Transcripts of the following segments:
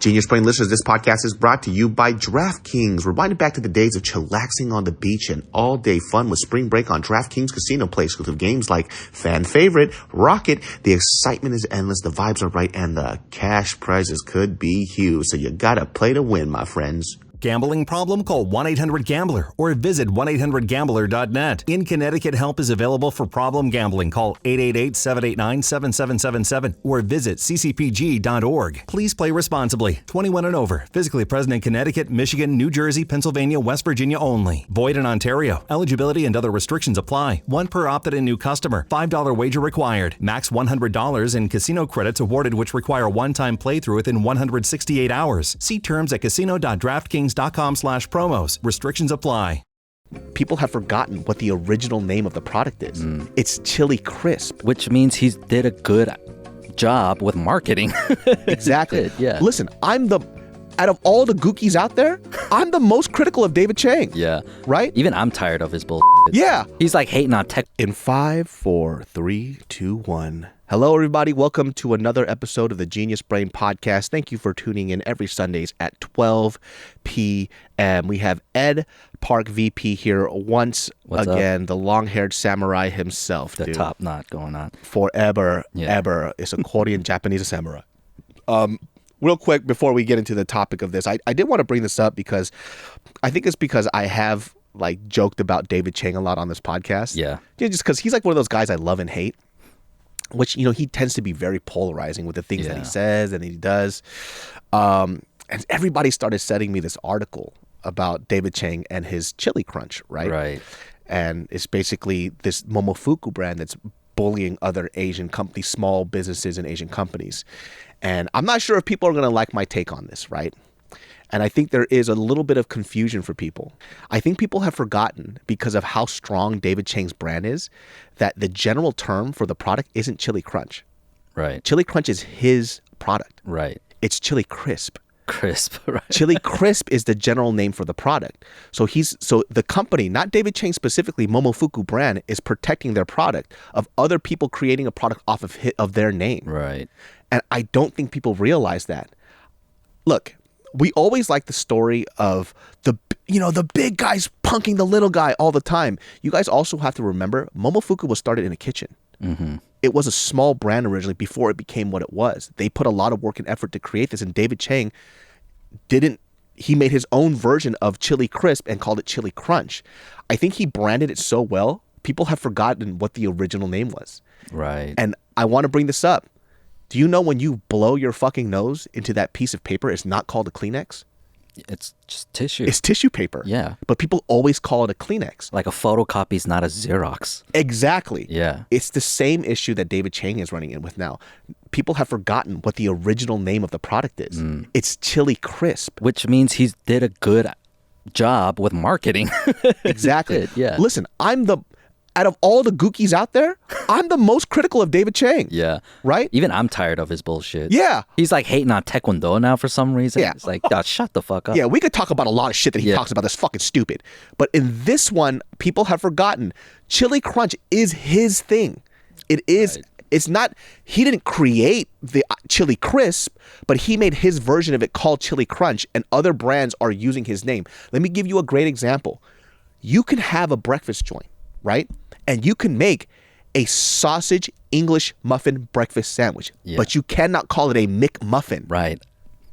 Genius Brain listeners, this podcast is brought to you by DraftKings. We're winding back to the days of chillaxing on the beach and all-day fun with spring break on DraftKings Casino. Play exclusive games like fan favorite, Rocket. The excitement is endless, the vibes are right, and the cash prizes could be huge. So you gotta play to win, my friends. Gambling problem? Call 1-800-GAMBLER or visit 1-800-GAMBLER.net. In Connecticut, help is available for problem gambling. Call 888-789-7777 or visit ccpg.org. Please play responsibly. 21 and over. Physically present in Connecticut, Michigan, New Jersey, Pennsylvania, West Virginia only. Void in Ontario. Eligibility and other restrictions apply. One per opted-in new customer. $5 wager required. Max $100 in casino credits awarded which require one-time playthrough within 168 hours. See terms at casino.draftkings.com/promos. Restrictions apply. People have forgotten what the original name of the product is. It's Chili Crisp. Which means he did a good job with marketing. Exactly. Yeah. Listen, out of all the gookies out there, I'm the most critical of David Chang. Yeah. Right? Even I'm tired of his bullshit. Yeah. He's like hating on tech. In 5, 4, 3, 2, 1. Hello, everybody. Welcome to another episode of the Genius Brain Podcast. Thank you for tuning in every Sundays at 12 p.m. We have Ed Park VP here once again, the long-haired samurai himself. The top knot going on. Forever, ever. It's a Korean Japanese samurai. Real quick, before we get into the topic of this, I did want to bring this up because I think it's because I have joked about David Chang a lot on this podcast. Yeah. Just because he's like one of those guys I love and hate. Which, he tends to be very polarizing with the things that he says and he does. And everybody started sending me this article about David Chang and his chili crunch, right? Right. And it's basically this Momofuku brand that's bullying other Asian companies, small businesses and Asian companies. And I'm not sure if people are going to like my take on this, right? And I think there is a little bit of confusion for people. I think people have forgotten, because of how strong David Chang's brand is, that the general term for the product isn't Chili Crunch. Right. Chili Crunch is his product. Right. It's Chili Crisp. Crisp, right. Chili Crisp is the general name for the product. So the company, not David Chang specifically, Momofuku brand, is protecting their product of other people creating a product off of their name. Right. And I don't think people realize that. Look, we always like the story of the big guys punking the little guy all the time. You guys also have to remember, Momofuku was started in a kitchen. Mm-hmm. It was a small brand originally before it became what it was. They put a lot of work and effort to create this, and David Chang he made his own version of Chili Crisp and called it Chili Crunch. I think he branded it so well, people have forgotten what the original name was. Right. And I want to bring this up. Do you know when you blow your fucking nose into that piece of paper, it's not called a Kleenex? It's just tissue. It's tissue paper. Yeah. But people always call it a Kleenex. Like a photocopy is not a Xerox. Exactly. Yeah. It's the same issue that David Chang is running in with now. People have forgotten what the original name of the product is. It's Chili Crisp. Which means he did a good job with marketing. Exactly. Yeah. Listen, out of all the gookies out there, I'm the most critical of David Chang. Yeah. Right? Even I'm tired of his bullshit. Yeah. He's like hating on Taekwondo now for some reason. Yeah. It's like, shut the fuck up. Yeah, we could talk about a lot of shit that he talks about that's fucking stupid. But in this one, people have forgotten Chili Crunch is his thing. It is. Right. It's not, he didn't create the Chili Crisp, but he made his version of it called Chili Crunch, and other brands are using his name. Let me give you a great example. You can have a breakfast joint, right? And you can make a sausage English muffin breakfast sandwich, but you cannot call it a McMuffin. Right.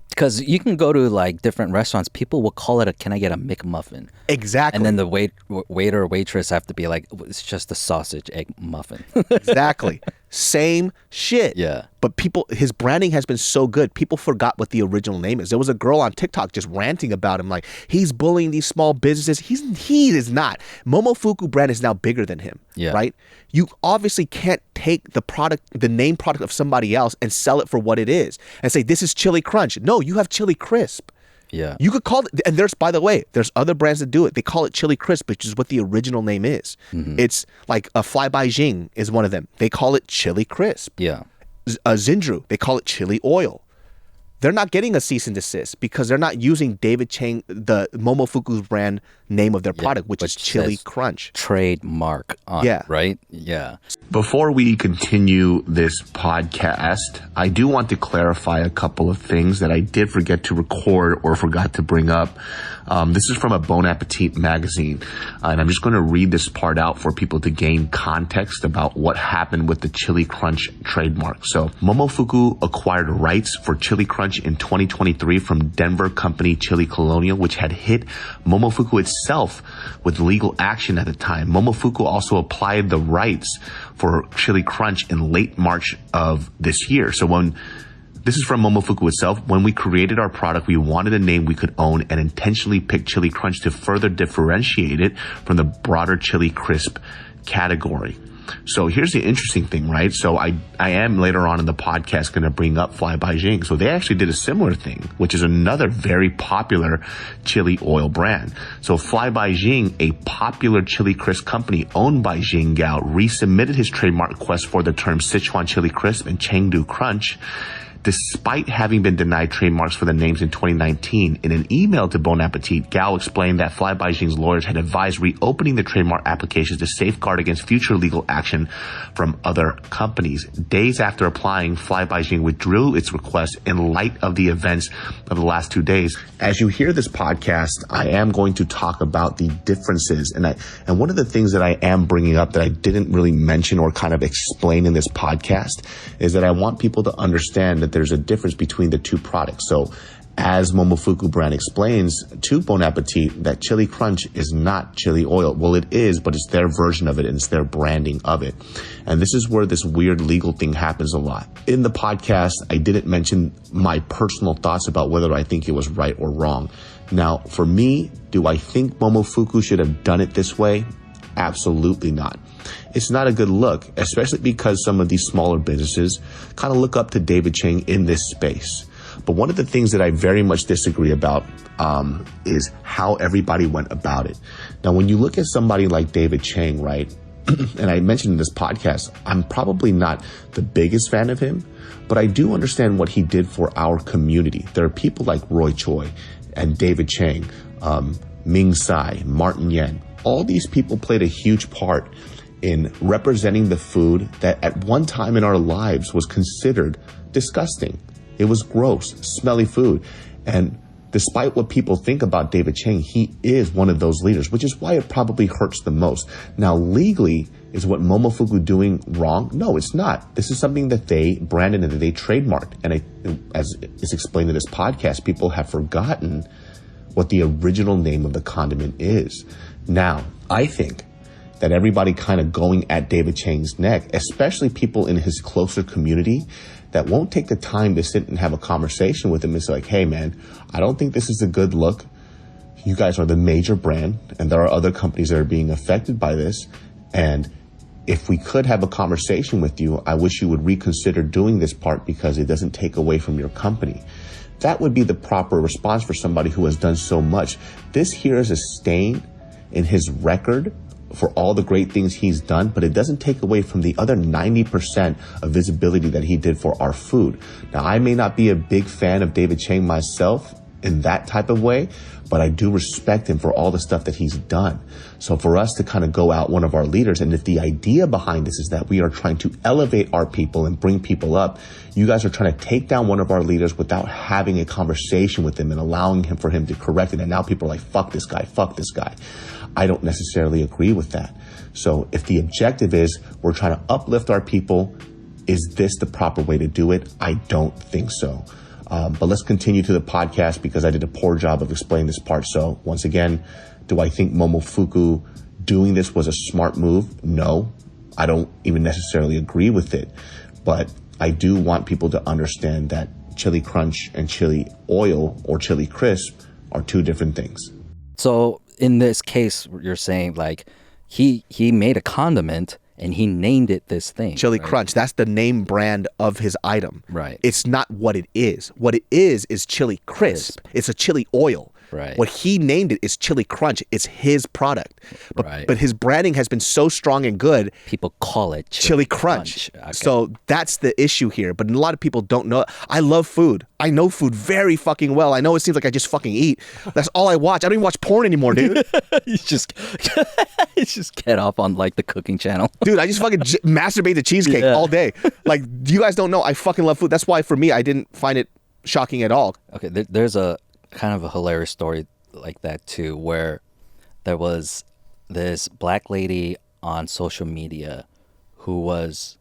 Because you can go to different restaurants, people will call it can I get a McMuffin? Exactly. And then the waiter or waitress have to be like, it's just a sausage egg muffin. Exactly. Same shit. Yeah. But his branding has been so good, people forgot what the original name is. There was a girl on TikTok just ranting about him, like, he's bullying these small businesses. He is not. Momofuku brand is now bigger than him, right? You obviously can't take the name product of somebody else and sell it for what it is and say, this is Chili Crunch. No, you have Chili Crisp. Yeah. You could call it, and by the way, there's other brands that do it. They call it Chili Crisp, which is what the original name is. Mm-hmm. It's like a FLYBYJING is one of them. They call it Chili Crisp. Yeah. Zinju, they call it chili oil. they're not getting a cease and desist because they're not using David Chang, the Momofuku's brand name of their product, which is Chili Crunch. Trademark on it, right? Yeah. Before we continue this podcast, I do want to clarify a couple of things that I did forget to record or forgot to bring up. This is from a Bon Appetit magazine, and I'm just going to read this part out for people to gain context about what happened with the Chili Crunch trademark. So, Momofuku acquired rights for Chili Crunch in 2023 from Denver company Chili Colonial, which had hit Momofuku itself with legal action at the time. Momofuku also applied the rights for Chili Crunch in late March of this year. So this is from Momofuku itself. When we created our product, we wanted a name we could own and intentionally picked Chili Crunch to further differentiate it from the broader Chili Crisp category. So here's the interesting thing, right? So I am later on in the podcast going to bring up FLYBYJING. So they actually did a similar thing, which is another very popular chili oil brand. So FLYBYJING, a popular chili crisp company owned by Jing Gao, resubmitted his trademark request for the term Sichuan Chili Crisp and Chengdu Crunch, despite having been denied trademarks for the names in 2019. In an email to Bon Appetit, Gao explained that FLYBYJING's lawyers had advised reopening the trademark applications to safeguard against future legal action from other companies. Days after applying, FLYBYJING withdrew its request in light of the events of the last 2 days. As you hear this podcast, I am going to talk about the differences. And one of the things that I am bringing up that I didn't really mention or kind of explain in this podcast is that I want people to understand that there's a difference between the two products. So as Momofuku brand explains to Bon Appetit, that Chili Crunch is not chili oil. Well, it is, but it's their version of it and it's their branding of it. And this is where this weird legal thing happens a lot. In the podcast, I didn't mention my personal thoughts about whether I think it was right or wrong. Now, for me, do I think Momofuku should have done it this way? Absolutely not. It's not a good look, especially because some of these smaller businesses kind of look up to David Chang in this space. But one of the things that I very much disagree about is how everybody went about it. Now, when you look at somebody like David Chang, right, and I mentioned in this podcast, I'm probably not the biggest fan of him, but I do understand what he did for our community. There are people like Roy Choi and David Chang, Ming Tsai, Martin Yan. All these people played a huge part in representing the food that at one time in our lives was considered disgusting. It was gross, smelly food. And despite what people think about David Chang, he is one of those leaders, which is why it probably hurts the most. Now, legally, is what Momofuku doing wrong? No, it's not. This is something that they branded and that they trademarked. And as is explained in this podcast, people have forgotten what the original name of the condiment is. Now, I think that everybody kind of going at David Chang's neck, especially people in his closer community that won't take the time to sit and have a conversation with him and say like, hey man, I don't think this is a good look. You guys are the major brand and there are other companies that are being affected by this. And if we could have a conversation with you, I wish you would reconsider doing this part because it doesn't take away from your company. That would be the proper response for somebody who has done so much. This here is a stain in his record for all the great things he's done, but it doesn't take away from the other 90% of visibility that he did for our food. Now, I may not be a big fan of David Chang myself in that type of way, but I do respect him for all the stuff that he's done. So for us to kind of go out one of our leaders, and if the idea behind this is that we are trying to elevate our people and bring people up, you guys are trying to take down one of our leaders without having a conversation with him and allowing him for him to correct it. And now people are like, fuck this guy, fuck this guy. I don't necessarily agree with that. So if the objective is we're trying to uplift our people, is this the proper way to do it? I don't think so. But let's continue to the podcast because I did a poor job of explaining this part. So once again, do I think Momofuku doing this was a smart move? No, I don't even necessarily agree with it. But I do want people to understand that chili crunch and chili oil or chili crisp are two different things. So in this case, you're saying like he made a condiment and he named it this thing. Chili right? Crunch. That's the name brand of his item. Right. It's not what it is. What it is chili crisp. It's a chili oil. Right. What he named it is Chili Crunch. It's his product. But, Right. but his branding has been so strong and good. People call it Chili Crunch. Okay. So that's the issue here. But a lot of people don't know. I love food. I know food very fucking well. I know it seems like I just fucking eat. That's all I watch. I don't even watch porn anymore, dude. you just get off on like the cooking channel. Dude, I just fucking masturbate to cheesecake all day. Like, you guys don't know. I fucking love food. That's why for me, I didn't find it shocking at all. Okay, there's a kind of a hilarious story like that too, where there was this black lady on social media who was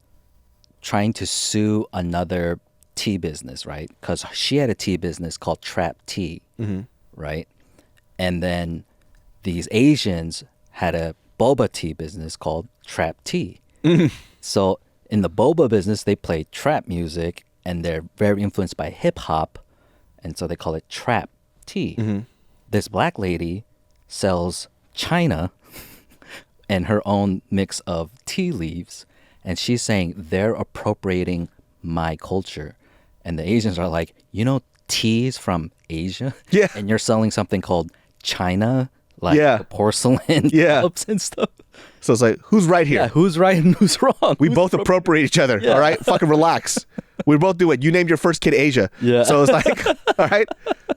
trying to sue another tea business, right? Because she had a tea business called Trap Tea, right? And then these Asians had a boba tea business called Trap Tea. So in the boba business, they play trap music, and they're very influenced by hip hop, and so they call it Trap Tea. This black lady sells China and her own mix of tea leaves, and she's saying they're appropriating my culture. And the Asians are like, you know, tea is from Asia? Yeah. And you're selling something called China, like Yeah. the porcelain Yeah. cups and stuff. So it's like, who's right here? Yeah, who's right and who's wrong? We both appropriate each other, all right? Fucking relax. We both do it. You named your first kid Asia. Yeah. So it's like, all right?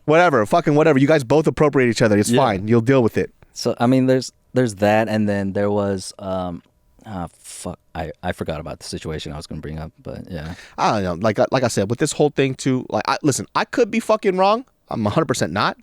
Whatever. Fucking whatever. You guys both appropriate each other. It's fine. You'll deal with it. So, I mean, there's that, and then there was, fuck, I forgot about the situation I was going to bring up, but yeah. I don't know. Like I said, with this whole thing too, like, listen, I could be fucking wrong. I'm 100% not.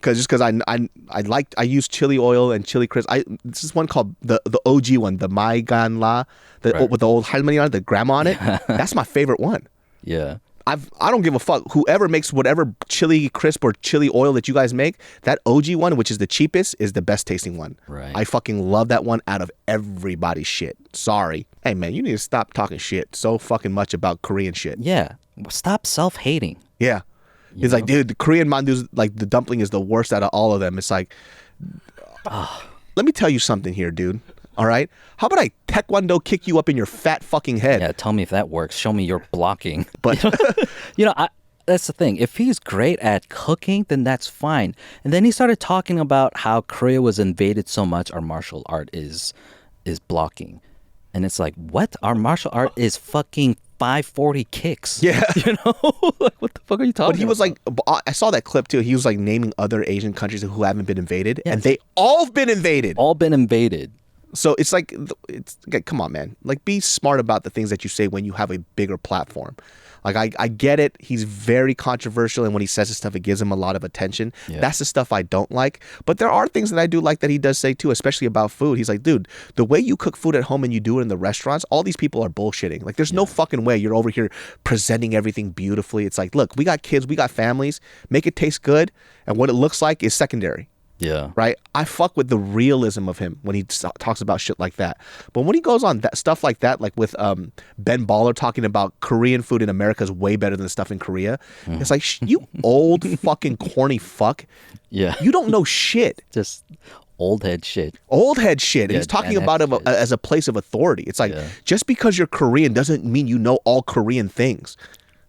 Because I use chili oil and chili crisp. This is one called the OG one, the Mai Gan La, with the old halmani on it, the grandma on it. That's my favorite one. Yeah. I don't give a fuck. Whoever makes whatever chili crisp or chili oil that you guys make, that OG one, which is the cheapest, is the best tasting one. Right. I fucking love that one out of everybody's shit. Sorry. Hey man, you need to stop talking shit so fucking much about Korean shit. Yeah. Stop self-hating. Yeah. It's like, dude, the Korean mandu's like the dumpling is the worst out of all of them. It's like, let me tell you something here, dude. All right? How about I taekwondo kick you up in your fat fucking head? Yeah, tell me if that works. Show me your blocking. But that's the thing. If he's great at cooking, then that's fine. And then he started talking about how Korea was invaded so much, our martial art is blocking. And it's like, what? Our martial art is fucking 540 kicks. Yeah. You know? Like, what the fuck are you talking about? But he was like, I saw that clip too. He was like naming other Asian countries who haven't been invaded, and they all have been invaded. all been invaded. So it's like, come on, man. Like, be smart about the things that you say when you have a bigger platform. Like, I get it. He's very controversial, and when he says this stuff, it gives him a lot of attention. Yeah. That's the stuff I don't like. But there are things that I do like that he does say too, especially about food. He's like, dude, the way you cook food at home and you do it in the restaurants, all these people are bullshitting. Like, there's no fucking way you're over here presenting everything beautifully. It's like, look, we got kids, we got families. Make it taste good, and what it looks like is secondary. Yeah. Right? I fuck with the realism of him when he talks about shit like that. But when he goes on that stuff like that, like with Ben Baller talking about Korean food in America is way better than the stuff in Korea, it's like, you old fucking corny fuck. Yeah. You don't know shit. Just old head shit. Old head shit. And Yeah, he's talking Gen about X it shit. as a place of authority. It's like, just because you're Korean doesn't mean you know all Korean things.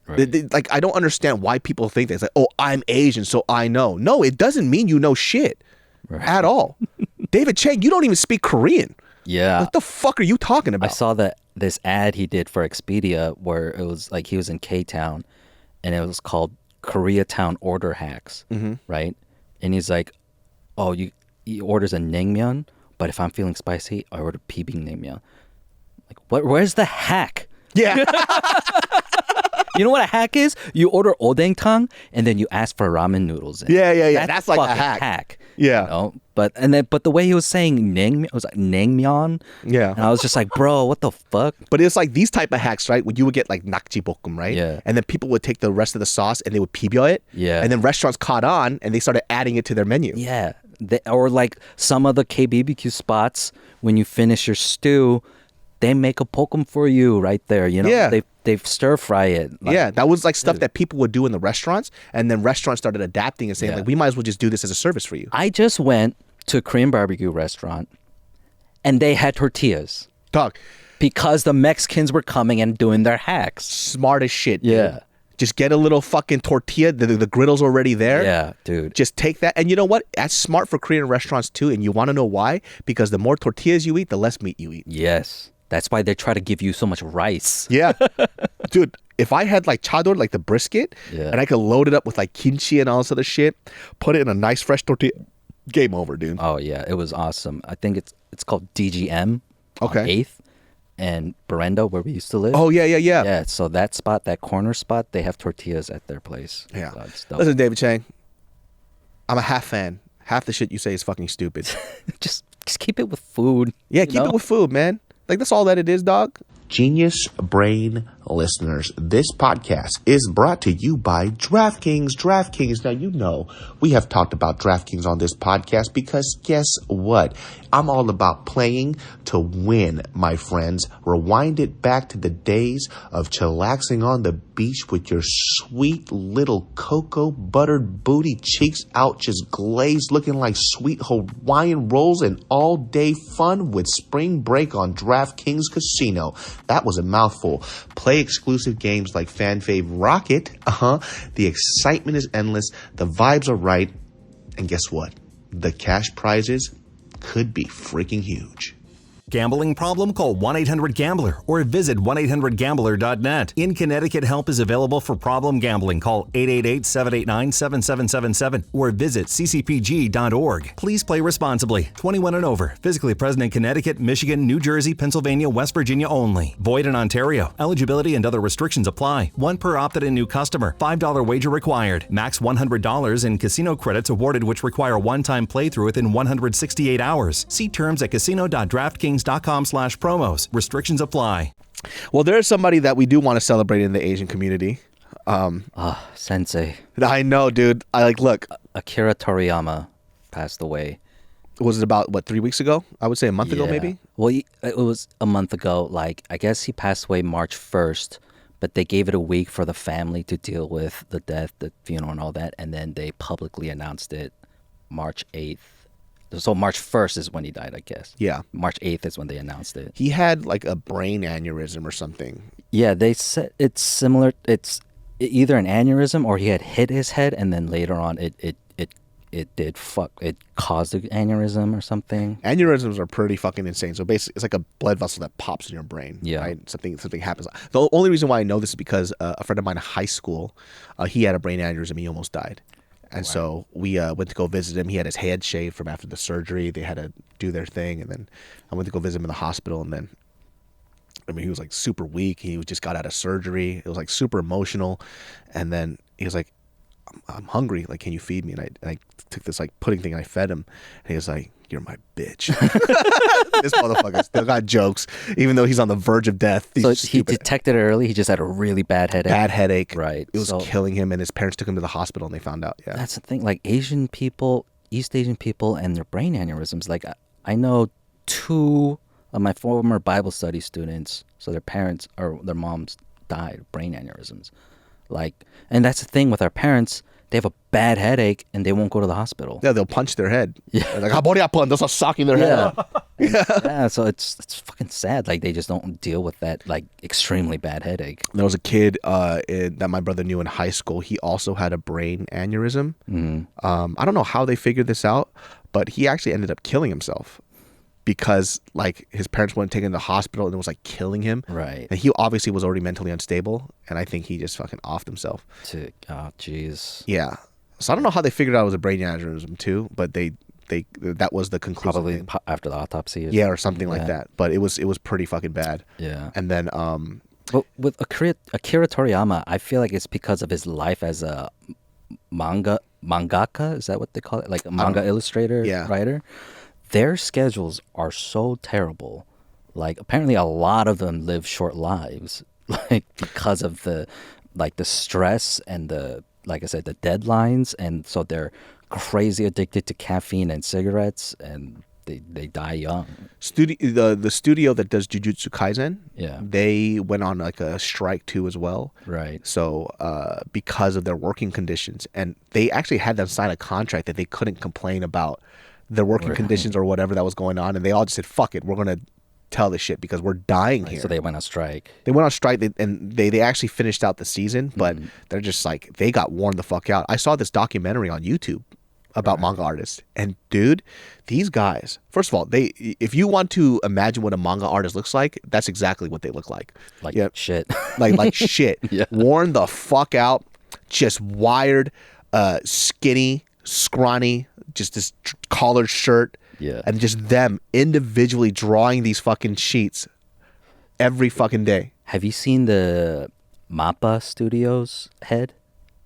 Right. Like, I don't understand why people think that. It's like, oh, I'm Asian, so I know. No, it doesn't mean you know shit at all. David Chang, you don't even speak Korean. Yeah. What the fuck are you talking I about? saw this ad he did for Expedia where it was like he was in K-Town and it was called Koreatown Order Hacks, right? And he's like, oh, he orders a naengmyeon, but if I'm feeling spicy, I order pibing naengmyeon. Like, where's the hack? Yeah. You know what a hack is? You order odengtang and then you ask for ramen noodles. Yeah. That's like a fucking hack. Yeah. You know? But the way he was saying naengmyeon, it was like naengmyeon. Yeah. And I was just like, bro, what the fuck? But it's like these type of hacks, right? When you would get like nakji bokum, right? Yeah. And then people would take the rest of the sauce and they would pibyo it. Yeah. And then restaurants caught on and they started adding it to their menu. Yeah. Or like some of the KBBQ spots, when you finish your stew, they make a pokum for you right there. You know, Yeah. they stir fry it. Like, Yeah, that was like stuff that people would do in the restaurants, and then restaurants started adapting and saying, Yeah. like, we might as well just do this as a service for you. I just went to a Korean barbecue restaurant, and they had tortillas Dog, because the Mexicans were coming and doing their hacks. smart as shit, dude. Yeah. Just get a little fucking tortilla. The griddle's already there. Yeah, dude. Just take that. And you know what? That's smart for Korean restaurants too. And you want to know why? Because the more tortillas you eat, the less meat you eat. Yes. That's why they try to give you so much rice. Yeah. Dude, if I had like chador, like the brisket, and I could load it up with like kimchi and all this other shit, put it in a nice fresh tortilla, game over, dude. Oh, yeah. It was awesome. I think it's called DGM on 8th and Berendo, where we used to live. Oh, yeah. Yeah, so that spot, that corner spot, they have tortillas at their place. Yeah. So it's dope. Listen, David Chang, I'm a half fan. Half the shit you say is fucking stupid. just keep it with food. Yeah, keep it with food, man. Like, that's all that it is, dog. Genius Brain listeners, this podcast is brought to you by DraftKings. DraftKings, now you know we have talked about DraftKings on this podcast because guess what? I'm all about playing to win, my friends. Rewind it back to the days of chillaxing on the beach with your sweet little cocoa buttered booty cheeks out just glazed looking like sweet Hawaiian rolls and all day fun with spring break on DraftKings Casino. That was a mouthful. Play exclusive games like Fan Fave Rocket. The excitement is endless. The vibes are right. And guess what? The cash prizes could be freaking huge. Gambling problem? Call 1-800-GAMBLER or visit 1-800-GAMBLER.net. In Connecticut, help is available for problem gambling. Call 888-789-7777 or visit ccpg.org. Please play responsibly. 21 and over. Physically present in Connecticut, Michigan, New Jersey, Pennsylvania, West Virginia only. Void in Ontario. Eligibility and other restrictions apply. One per opted-in new customer. $5 wager required. Max $100 in casino credits awarded which require one-time playthrough within 168 hours. See terms at casino.draftkings.com/promos. Restrictions apply. Well, there is somebody that we do want to celebrate in the Asian community. Sensei. I know, dude. Look. Akira Toriyama passed away. Was it about, 3 weeks ago? I would say a month ago, maybe? Well, it was a month ago. I guess he passed away March 1st, but they gave it a week for the family to deal with the death, the funeral and all that, and then they publicly announced it March 8th. So March 1st is when he died, I guess. Yeah. March 8th is when they announced it. He had a brain aneurysm or something. Yeah, they said it's similar. It's either an aneurysm or he had hit his head, and then later on it caused an aneurysm or something. Aneurysms are pretty fucking insane. So basically, it's like a blood vessel that pops in your brain. Yeah. Right? Something happens. The only reason why I know this is because a friend of mine in high school, he had a brain aneurysm. He almost died. And so we went to go visit him. He had his head shaved from after the surgery. They had to do their thing. And then I went to go visit him in the hospital. And then, he was super weak. He just got out of surgery. It was super emotional. And then he was like, I'm hungry. Can you feed me? And I took this pudding thing and I fed him. And he was like, you're my bitch. This motherfucker still got jokes, even though he's on the verge of death. So he detected it early. He just had a really bad headache. Bad headache. Right. It was killing him, and his parents took him to the hospital, and they found out. Yeah. That's the thing. Asian people, East Asian people, and their brain aneurysms. I know 2 of my former Bible study students. So their parents or their moms died of brain aneurysms. And that's the thing with our parents. They have a bad headache and they won't go to the hospital. Yeah, they'll punch their head. Yeah. They'll start socking their head up. Yeah, so it's fucking sad. They just don't deal with that extremely bad headache. There was a kid that my brother knew in high school. He also had a brain aneurysm. Mm-hmm. I don't know how they figured this out, but he actually ended up killing himself because his parents wouldn't take him to the hospital and it was killing him. Right. And he obviously was already mentally unstable, and I think he just fucking offed himself. Oh, jeez. Yeah. So I don't know how they figured out it was a brain aneurysm too, but that was the conclusion. Probably after the autopsy. Or something like that. But it was pretty fucking bad. Yeah. And then but with Akira Toriyama, I feel like it's because of his life as a mangaka. Is that what they call it? A manga illustrator, writer. Their schedules are so terrible. Apparently a lot of them live short lives, because of the stress and the, like I said, the deadlines. And so they're crazy addicted to caffeine and cigarettes, and they die young. The studio that does Jujutsu Kaisen, yeah, they went on a strike too as well. Right. So because of their working conditions, and they actually had them sign a contract that they couldn't complain about their working conditions or whatever that was going on, and they all just said, fuck it, we're gonna tell this shit because we're dying here. So they went on strike. They went on strike and they actually finished out the season, but they're just like, they got worn the fuck out. I saw this documentary on YouTube about manga artists, and dude, these guys, first of all, if you want to imagine what a manga artist looks like, that's exactly what they look like. Like shit. like shit. Yeah. Worn the fuck out, just wired, skinny, scrawny, just this collared shirt. Yeah. And just them individually drawing these fucking sheets every fucking day. Have you seen the MAPPA Studios head?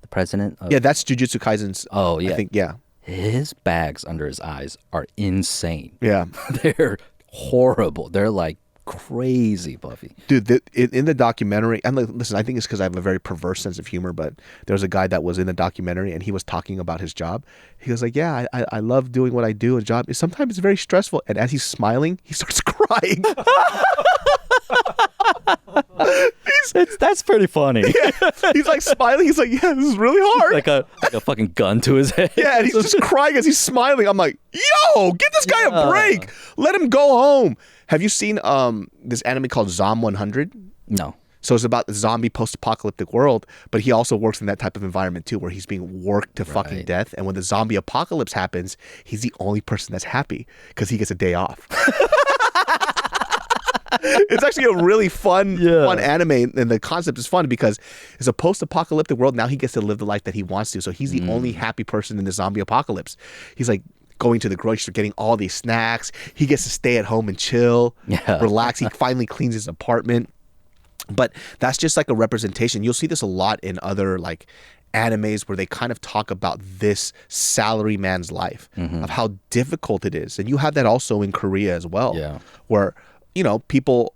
The president of... Yeah, that's Jujutsu Kaisen's. Oh, yeah. I think, yeah. His bags under his eyes are insane. Yeah. They're horrible. They're like crazy, Buffy. Dude, in the documentary, and listen, I think it's because I have a very perverse sense of humor, but there was a guy that was in the documentary and he was talking about his job. He was like, yeah, I love doing what I do. And job, sometimes it's very stressful. And as he's smiling, he starts crying. That's pretty funny. Yeah. He's like smiling. He's like, yeah, this is really hard. like a fucking gun to his head. Yeah, and he's just crying as he's smiling. I'm like, yo, give this guy a break. Let him go home. Have you seen this anime called Zom 100? No. So it's about the zombie post-apocalyptic world, but he also works in that type of environment too, where he's being worked to fucking death. And when the zombie apocalypse happens, he's the only person that's happy because he gets a day off. It's actually a really fun anime, and the concept is fun because it's a post-apocalyptic world. Now he gets to live the life that he wants to, so he's the only happy person in the zombie apocalypse. He's like going to the grocery store, getting all these snacks. He gets to stay at home and chill, relax. He finally cleans his apartment. But that's just like a representation. You'll see this a lot in other like animes where they kind of talk about this salary man's life of how difficult it is. And you have that also in Korea as well, where, you know, people,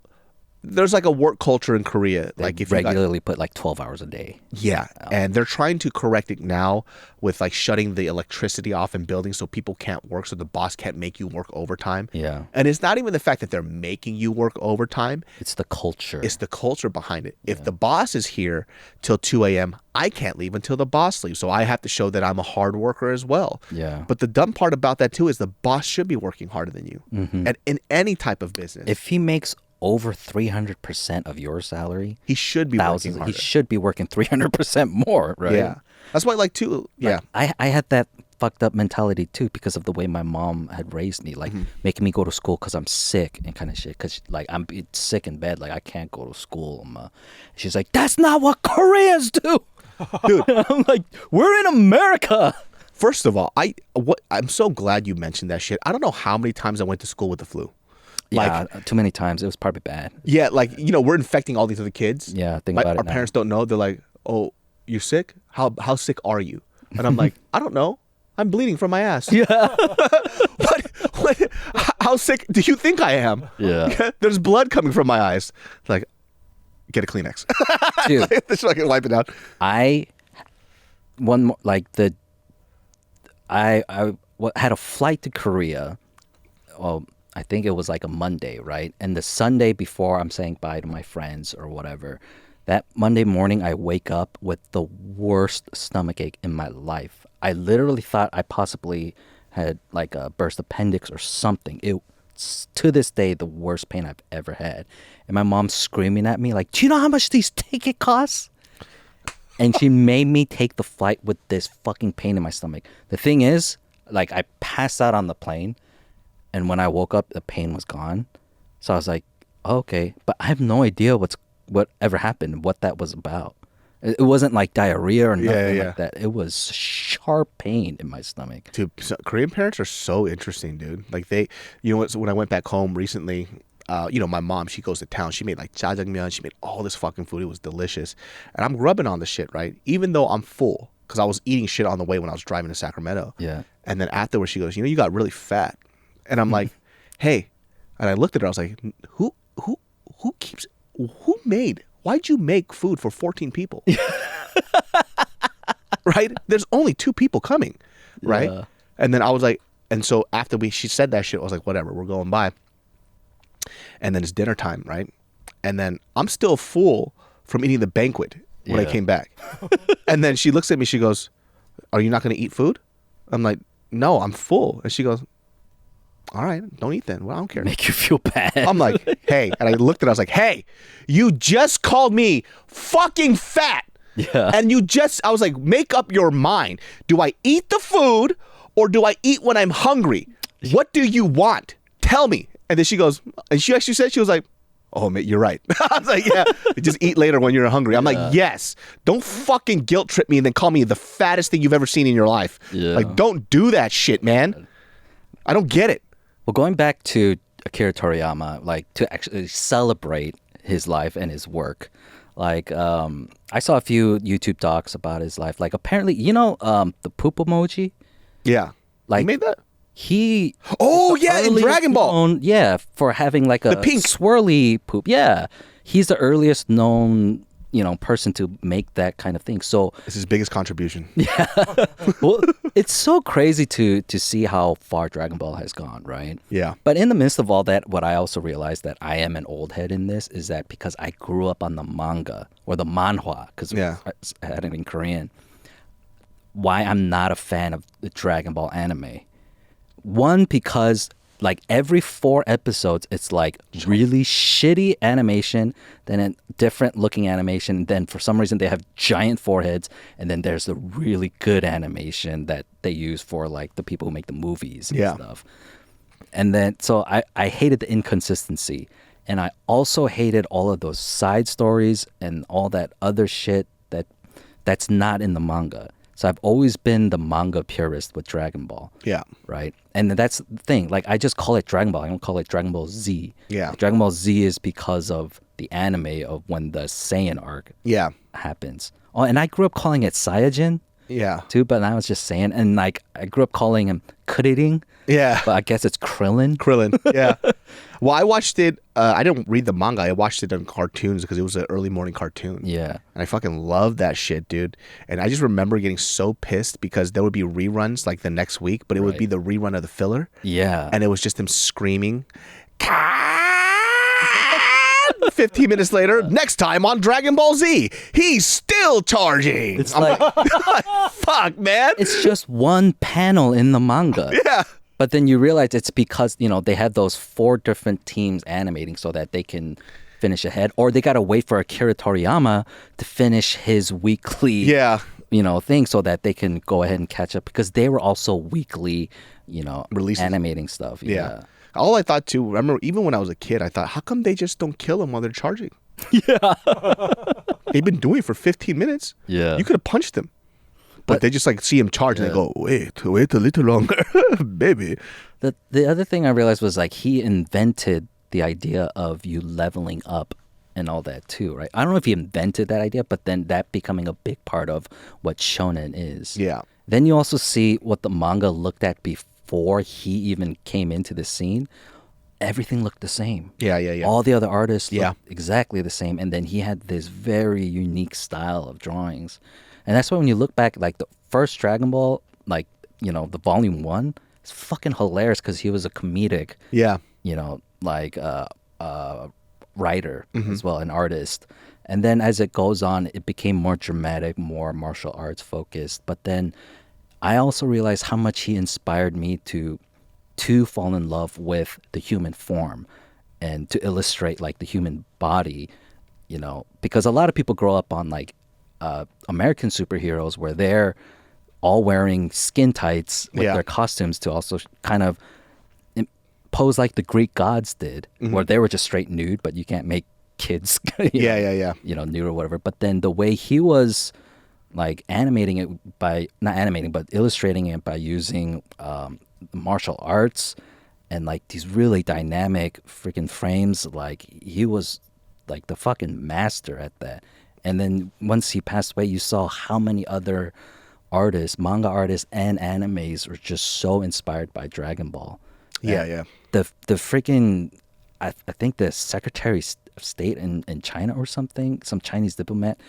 there's like a work culture in Korea. They like if regularly put like 12 hours a day. Yeah. And they're trying to correct it now with like shutting the electricity off in buildings so people can't work, so the boss can't make you work overtime. Yeah. And it's not even the fact that they're making you work overtime. It's the culture. It's the culture behind it. If the boss is here till 2 a.m., I can't leave until the boss leaves. So I have to show that I'm a hard worker as well. Yeah. But the dumb part about that too is the boss should be working harder than you. And in any type of business. If he makes over 300% of your salary, he should be working harder. He should be working 300% more, right? Yeah. That's why like too, yeah. Like, I had that fucked up mentality too because of the way my mom had raised me, like making me go to school because I'm sick and kind of shit. Because like I'm sick in bed, like I can't go to school. She's like, that's not what Koreans do, dude. I'm like, we're in America. First of all, I'm so glad you mentioned that shit. I don't know how many times I went to school with the flu. Like, too many times. It was probably bad. Yeah, like, you know, we're infecting all these other kids. Yeah, think about it. Our parents don't know. They're like, oh, you're sick? How sick are you? And I'm like, I don't know. I'm bleeding from my ass. Yeah. How sick do you think I am? Yeah. There's blood coming from my eyes. Like, get a Kleenex. Dude. Just so I can wipe it out. I had a flight to Korea. Well, I think it was like a Monday, right? And the Sunday before I'm saying bye to my friends or whatever, that Monday morning I wake up with the worst stomachache in my life. I literally thought I possibly had like a burst appendix or something. It's to this day the worst pain I've ever had. And my mom's screaming at me like, do you know how much these ticket costs? And she made me take the flight with this fucking pain in my stomach. The thing is, like, I passed out on the plane, and when I woke up, the pain was gone. So I was like, oh, okay. But I have no idea whatever happened, what that was about. It wasn't like diarrhea or nothing like that. It was sharp pain in my stomach. Dude, Korean parents are so interesting, dude. Like they, you know what, so when I went back home recently, you know, my mom, she goes to town. She made like jjajangmyeon. She made all this fucking food. It was delicious. And I'm grubbing on the shit, right? Even though I'm full, because I was eating shit on the way when I was driving to Sacramento. Yeah. And then afterwards, she goes, you know, you got really fat. And I'm like, hey. And I looked at her. I was like, why'd you make food for 14 people? Right? There's only 2 people coming, right? Yeah. And then I was like, and so after she said that shit, I was like, whatever, we're going by. And then it's dinner time, right? And then I'm still full from eating the banquet when I came back. And then she looks at me, she goes, are you not going to eat food? I'm like, no, I'm full. And she goes, all right, don't eat then. Well, I don't care. Make you feel bad. I'm like, hey, and I looked at it, I was like, hey, you just called me fucking fat. Yeah. And I was like, make up your mind. Do I eat the food or do I eat when I'm hungry? What do you want? Tell me. And then she goes, and she actually said, she was like, oh, mate, you're right. I was like, yeah, just eat later when you're hungry. I'm like, yes. Don't fucking guilt trip me and then call me the fattest thing you've ever seen in your life. Yeah. Like, don't do that shit, man. I don't get it. Well, going back to Akira Toriyama, like to actually celebrate his life and his work, like I saw a few YouTube talks about his life. Like apparently, the poop emoji. Yeah. Like You made that? he. Oh, is the yeah, in earliest Dragon Ball. known- yeah, for having like a pink. swirly poop. Yeah, he's the earliest known person to make that kind of thing. So It's his biggest contribution. well, it's so crazy to see how far Dragon Ball has gone, right? Yeah. But in the midst of all that, what I also realized that I am an old head in this is that because I grew up on the manga or the manhwa, because Yeah. I had it in Korean, why I'm not a fan of the Dragon Ball anime. One, because like every 4 episodes, it's like really shitty animation, then a different looking animation. Then for some reason they have giant foreheads, and then there's the really good animation that they use for like the people who make the movies and Yeah. stuff. And then so I hated the inconsistency, and I also hated all of those side stories and all that other shit that's not in the manga. So I've always been the manga purist with Dragon Ball. Yeah. Right. And that's the thing. Like, I just call it Dragon Ball. I don't call it Dragon Ball Z. Yeah. Like, Dragon Ball Z is because of the anime of when the Saiyan arc Yeah. happens. Oh, and I grew up calling it Saiyajin Yeah. too, but now it's just Saiyan. And like, I grew up calling him Kuririn, Yeah. but I guess it's Krillin. Krillin. Yeah. Well, I watched it. I didn't read the manga. I watched it on cartoons because it was an early morning cartoon. Yeah. And I fucking loved that shit, dude. And I just remember getting so pissed because there would be reruns like the next week, but it would Right. be the rerun of the filler. Yeah. And it was just them screaming. 15 minutes later, next time on Dragon Ball Z, he's still charging. It's like, Fuck, man. it's just one panel in the manga. Yeah. But then you realize it's because, they have those 4 different teams animating so that they can finish ahead. Or they got to wait for Akira Toriyama to finish his weekly Yeah. thing so that they can go ahead and catch up. Because they were also weekly, Releases. animating stuff. Yeah. All I thought too, remember, even when I was a kid, I thought, how come they just don't kill him while they're charging? Yeah. They've been doing it for 15 minutes. Yeah. You could have punched them. But they just like see him charge and they go, wait a little longer, baby. The other thing I realized was like he invented the idea of you leveling up and all that too, right? I don't know if he invented that idea, but then that becoming a big part of what shonen is. Yeah. Then you also see what the manga looked at before he even came into the scene. Everything looked the same. Yeah, yeah, yeah. All the other artists Yeah. looked exactly the same. And then he had this very unique style of drawings. And that's why when you look back, like the first Dragon Ball, like, the volume 1, it's fucking hilarious because he was a comedic, Yeah. writer Mm-hmm. as well, an artist. And then as it goes on, it became more dramatic, more martial arts focused. But then I also realized how much he inspired me to fall in love with the human form and to illustrate like the human body, because a lot of people grow up on like American superheroes where they're all wearing skin tights with Yeah. their costumes to also kind of pose like the Greek gods did, where they were just straight nude, but you can't make kids, Yeah. nude or whatever. But then the way he was like animating it not animating, but illustrating it by using martial arts and like these really dynamic freaking frames, like he was like the fucking master at that. And then once he passed away, you saw how many other artists, manga artists and animes were just so inspired by Dragon Ball. Yeah, And yeah. The freaking, I think the Secretary of State in China or something, some Chinese diplomat,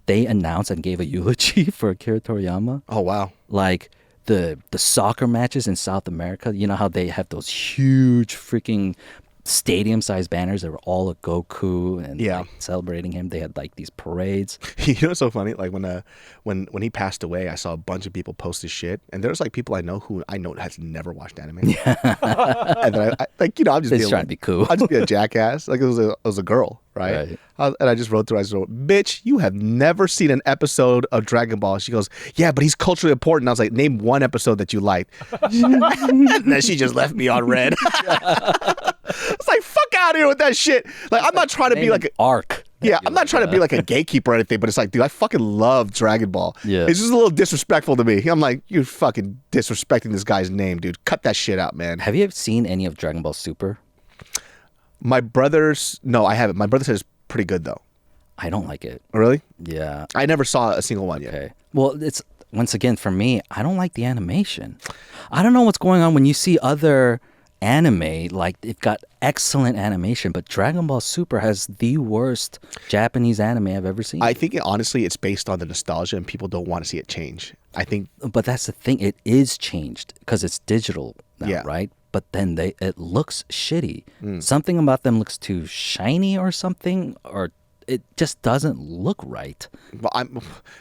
they announced and gave a eulogy for Akira Toriyama. Oh, wow. Like the soccer matches in South America, you know how they have those huge freaking stadium-sized banners that were all a Goku and Yeah. like, celebrating him. They had like these parades. You know what's so funny? Like when he passed away, I saw a bunch of people post his shit, and there's like people I know who has never watched anime. And then I like, you know, I'm just They're being trying to be cool. I'll just be a jackass. Like it was a girl, right? And I just wrote through. I just wrote, "Bitch, you have never seen an episode of Dragon Ball." She goes, "Yeah, but he's culturally important." I was like, "Name one episode that you liked." And then she just left me on red. It's like, fuck out of here with that shit. Like, I'm not trying to be like arc. yeah, I'm not trying to be like a gatekeeper or anything, but it's like, dude, I fucking love Dragon Ball. Yeah. It's just a little disrespectful to me. I'm like, you're fucking disrespecting this guy's name, dude. Cut that shit out, man. Have you ever seen any of Dragon Ball Super? No, I haven't. My brother says it's pretty good, though. I don't like it. Really? Yeah. I never saw a single one yet. Okay. Well, it's once again for me, I don't like the animation. I don't know what's going on when you see other anime, like they've got excellent animation, but Dragon Ball Super has the worst Japanese anime I've ever seen. I think, honestly, it's based on the nostalgia and people don't want to see it change. I think, But that's the thing, it is changed because it's digital now, Yeah. right? But then it looks shitty. Something about them looks too shiny or something, or it just doesn't look right. well,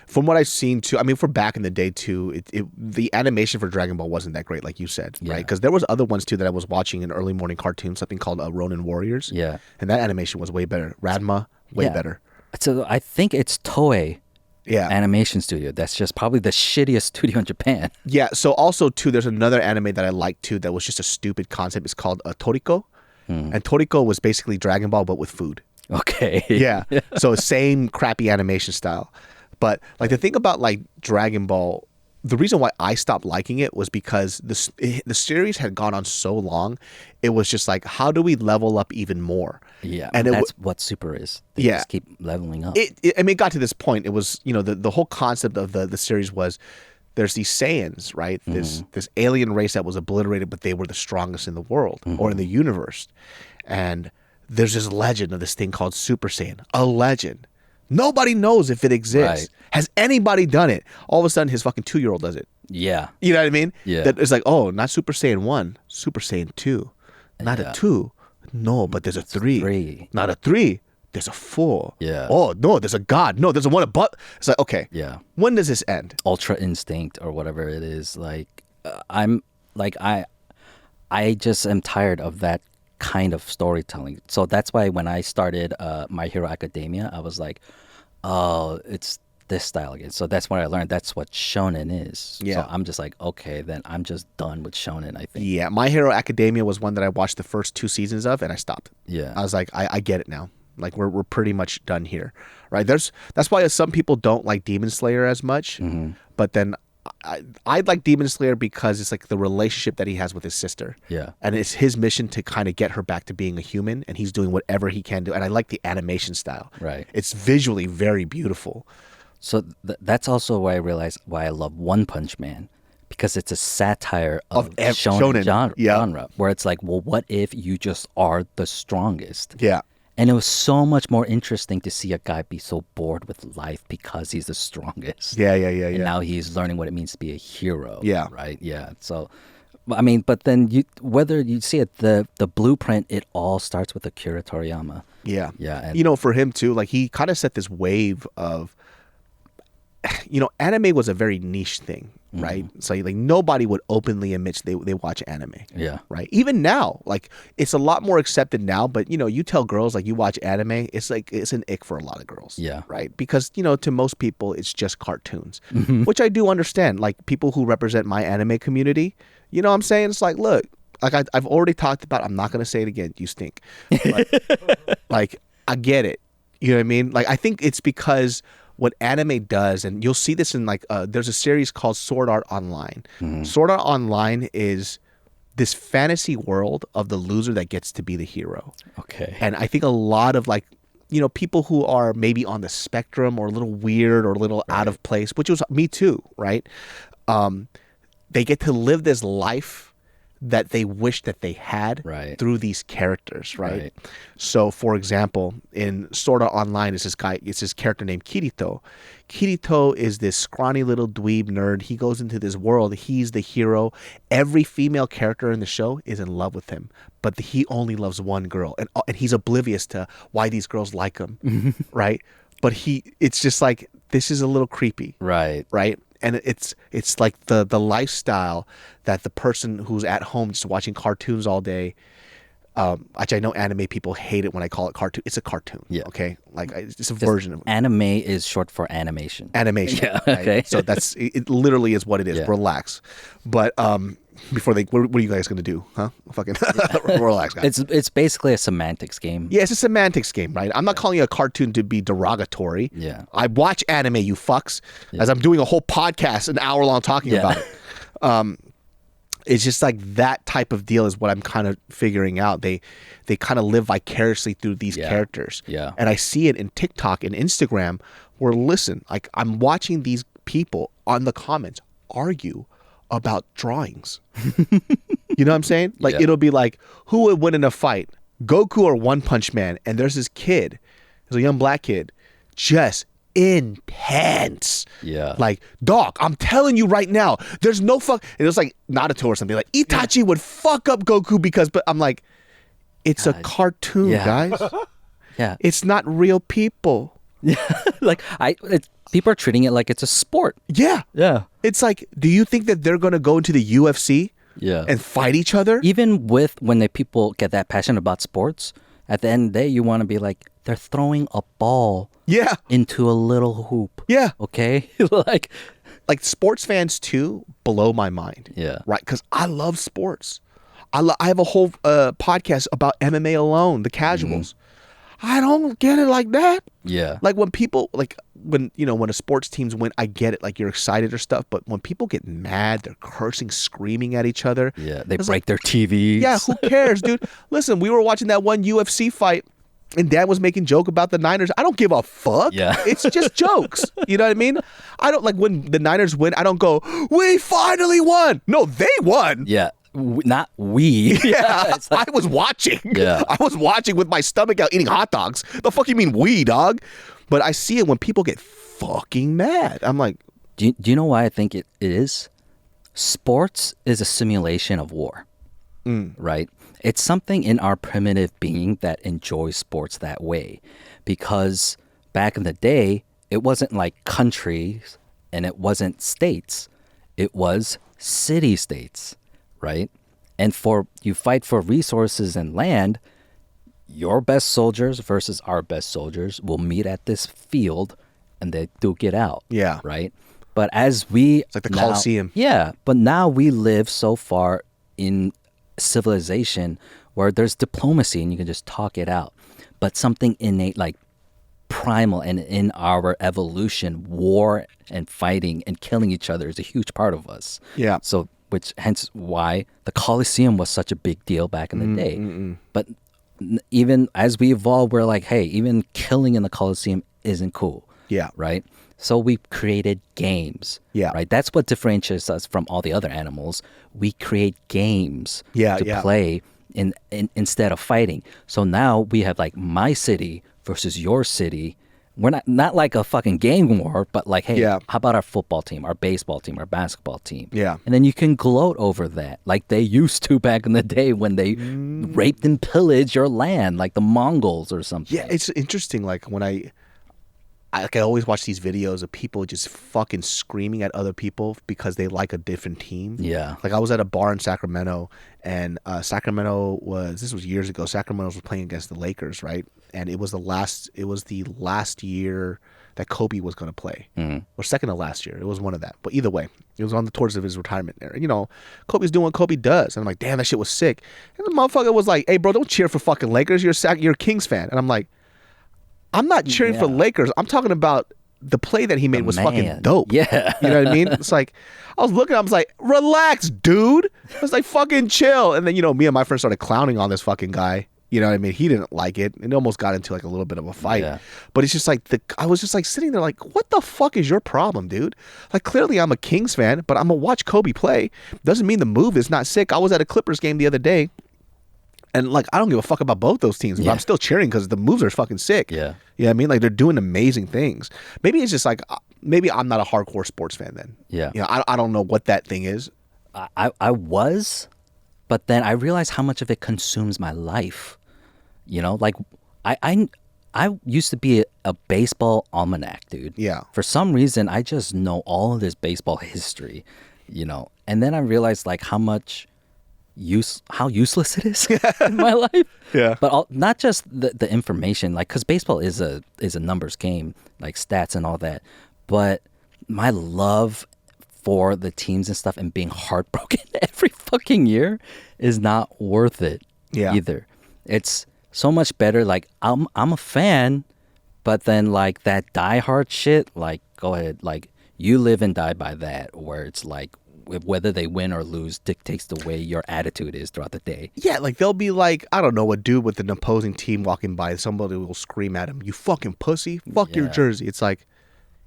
from what I've seen too, I mean, for back in the day too, the animation for Dragon Ball wasn't that great, like you said, right? Because there was other ones too that I was watching in early morning cartoons, something called Ronin Warriors. Yeah. And that animation was way better. Ranma, way Yeah. better. So I think it's Toei Yeah. Animation Studio. That's just probably the shittiest studio in Japan. Yeah. So also too, there's another anime that I like too that was just a stupid concept. It's called Toriko. And Toriko was basically Dragon Ball, but with food. Okay. Yeah. So same crappy animation style. But like the thing about like Dragon Ball, the reason why I stopped liking it was because the series had gone on so long. It was just like, how do we level up even more? Yeah, And that's what Super is. They Yeah. just keep leveling up. I mean, it got to this point. It was, you know, the whole concept of the series was there's these Saiyans, right? This alien race that was obliterated, but they were the strongest in the world or in the universe. And there's this legend of this thing called Super Saiyan, a legend. Nobody knows if it exists. Right. Has anybody done it? All of a sudden, his fucking 2-year-old does it. Yeah. You know what I mean? Yeah. That it's like, oh, not Super Saiyan 1, Super Saiyan 2. Not a 2. No, but there's a 3. 3. Not a 3. There's a 4. Yeah. Oh, no, there's a God. No, there's a 1 above. It's like, okay. Yeah. When does this end? Ultra Instinct or whatever it is. Like, I'm like, I just am tired of that kind of storytelling. So that's why when I started My Hero Academia, I was like, oh, it's this style again. So that's what I learned. That's what shonen is. Yeah. So I'm just like, okay, then I'm just done with shonen, I think. Yeah, My Hero Academia was one that I watched the first 2 seasons of, and I stopped. Yeah. I was like, I get it now. Like we're pretty much done here, right? That's why some people don't like Demon Slayer as much, but then I like Demon Slayer because it's like the relationship that he has with his sister. Yeah. And it's his mission to kind of get her back to being a human, and he's doing whatever he can do. And I like the animation style. Right. It's visually very beautiful. So that's also why I realized why I love One Punch Man, because it's a satire of shonen genre, where it's like, well, what if you just are the strongest? Yeah. And it was so much more interesting to see a guy be so bored with life because he's the strongest. Yeah. And now he's learning what it means to be a hero. Yeah. Right? Yeah. So, I mean, but then whether you see it, the blueprint, it all starts with Akira Toriyama. Yeah. Yeah. And You know, for him too, like he kind of set this wave of, you know, anime was a very niche thing, right? So like nobody would openly admit they watch anime. Yeah. Right. Even now, like it's a lot more accepted now, but you know, you tell girls like you watch anime, it's like it's an ick for a lot of girls. Yeah. Right. Because, you know, to most people it's just cartoons, which I do understand. Like people who represent my anime community, you know what I'm saying? It's like, look, like I've already talked about, I'm not going to say it again. You stink. But, like I get it. You know what I mean? Like I think it's because what anime does, and you'll see this in like, there's a series called Sword Art Online. Sword Art Online is this fantasy world of the loser that gets to be the hero. Okay. And I think a lot of like, you know, people who are maybe on the spectrum or a little weird or a little out of place, which was me too, right? They get to live this life that they wish that they had Right. through these characters, right? Right. So, for example, in Sword Art Online, it's this character named Kirito. Kirito is this scrawny little dweeb nerd. He goes into this world. He's the hero. Every female character in the show is in love with him, but he only loves one girl, and he's oblivious to why these girls like him, right? But it's just like, this is a little creepy, Right. right? And it's like the lifestyle that the person who's at home just watching cartoons all day, which I know anime people hate it when I call it cartoon. It's a cartoon. Yeah. Okay. Like it's a version of Anime is short for animation. animation. Yeah, right? okay. So it literally is what it is. Yeah. Relax. But before what are you guys gonna do? Huh? Fucking relax, guys. It's basically a semantics game. Yeah, it's a semantics game, right? I'm not calling it a cartoon to be derogatory. Yeah. I watch anime, you fucks, as I'm doing a whole podcast, an hour long talking about it. It's just like that type of deal is what I'm kind of figuring out. They kind of live vicariously through these characters. Yeah. And I see it in TikTok and Instagram where, listen, like I'm watching these people on the comments argue about drawings. You know what I'm saying? Like Yeah. it'll be like, who would win in a fight, Goku or One Punch Man? And there's this kid, there's a young black kid, just intense. Yeah. Like, dog, I'm telling you right now, there's no fuck. And it was like Naruto or something. Like Itachi would fuck up Goku but I'm like, it's a cartoon, Yeah. guys. Yeah. It's not real people. Like people are treating it like it's a sport. Yeah. Yeah. It's like, do you think that they're going to go into the UFC Yeah. and fight each other? Even when the people get that passionate about sports, at the end of the day, you want to be like, they're throwing a ball Yeah. into a little hoop. Yeah. Okay? Like sports fans too blow my mind. Yeah. Right. Because I love sports. I have a whole podcast about MMA alone, the casuals. I don't get it like that. Yeah. Like when people when a sports teams win, I get it. Like you're excited or stuff. But when people get mad, they're cursing, screaming at each other. Yeah. They It's break their TVs. Yeah, who cares, dude? Listen, we were watching that one UFC fight, and Dad was making joke about the Niners. I don't give a fuck. Yeah. It's just jokes. You know what I mean? I don't like when the Niners win. I don't go, we finally won. No, they won. Yeah. Not we. Yeah, It's like- I was watching. Yeah. I was watching with my stomach out eating hot dogs. The fuck you mean we, dog? But I see it when people get fucking mad. I'm like, do you know why I think it is? Sports is a simulation of war, right? It's something in our primitive being that enjoys sports that way. Because back in the day, it wasn't like countries and it wasn't states. It was city-states, right? And you fight for resources and land, your best soldiers versus our best soldiers will meet at this field and they duke it out. Yeah. Right? But as it's like the Colosseum. Yeah. But now we live so far in civilization where there's diplomacy and you can just talk it out. But something innate, like primal and in our evolution, war and fighting and killing each other is a huge part of us. Yeah. So, hence why the Colosseum was such a big deal back in the day. But even as we evolve, we're like, hey, even killing in the Colosseum isn't cool. Yeah. Right? So we created games. Yeah. Right? That's what differentiates us from all the other animals. We create games Yeah, to yeah. play instead of fighting. So now we have like my city versus your city. We're not like a fucking gang war, but like, hey, Yeah. how about our football team, our baseball team, our basketball team? Yeah. And then you can gloat over that like they used to back in the day when they raped and pillaged your land, like the Mongols or something. Yeah, it's interesting. Like when I always watch these videos of people just fucking screaming at other people because they like a different team. Yeah. Like I was at a bar in Sacramento, and this was years ago. Sacramento was playing against the Lakers, right? And it was the last year that Kobe was going to play, or second to last year. It was one of that. But either way, it was on the towards of his retirement era. You know, Kobe's doing what Kobe does, and I'm like, damn, that shit was sick. And the motherfucker was like, hey, bro, don't cheer for fucking Lakers. You're a Kings fan, and I'm like, I'm not cheering for Lakers. I'm talking about the play that he made was fucking man. dope. Yeah. You know what I mean? It's like, I was looking, I was like, relax, dude. I was like, fucking chill. And then, me and my friend started clowning on this fucking guy. You know what I mean? He didn't like it. It almost got into like a little bit of a fight. Yeah. But it's just like I was just like sitting there like, what the fuck is your problem, dude? Like clearly I'm a Kings fan, but I'm gonna watch Kobe play. Doesn't mean the move is not sick. I was at a Clippers game the other day, and like I don't give a fuck about both those teams, but I'm still cheering because the moves are fucking sick. Yeah. You know what I mean? Like they're doing amazing things. Maybe it's just like maybe I'm not a hardcore sports fan then. Yeah. You know, I don't know what that thing is. I was, but then I realized how much of it consumes my life. You know, like I used to be a baseball almanac, dude. Yeah. For some reason, I just know all of this baseball history, you know. And then I realized like how useless it is in my life. Yeah. But not just the information, like because baseball is a numbers game, like stats and all that. But my love for the teams and stuff and being heartbroken every fucking year is not worth it. Yeah. Either. It's so much better. Like I'm a fan, but then like that diehard shit, like go ahead, like you live and die by that. Where it's like whether they win or lose dictates the way your attitude is throughout the day. Yeah, like they'll be like, I don't know, a dude with an opposing team walking by, somebody will scream at him, "You fucking pussy, fuck your Yeah. jersey." It's like,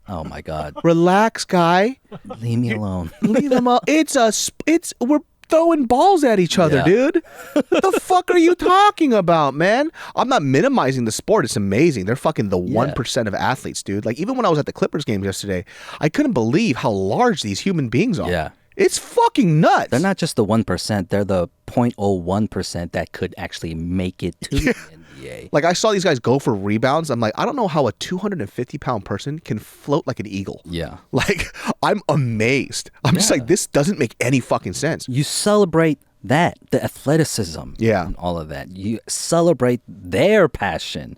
Oh my god, relax, guy. leave me alone. Leave them up. We're throwing balls at each other, Yeah. dude. What the fuck are you talking about, man? I'm not minimizing the sport. It's amazing. They're fucking the 1% of athletes, dude. Like even when I was at the Clippers game yesterday, I couldn't believe how large these human beings are. Yeah. It's fucking nuts. They're not just the 1%; they're the 0.01% that could actually make it to the NBA. Like I saw these guys go for rebounds. I'm like, I don't know how a 250-pound person can float like an eagle. Yeah. Like I'm amazed. I'm just like, this doesn't make any fucking sense. You celebrate that, the athleticism, Yeah. and all of that. You celebrate their passion.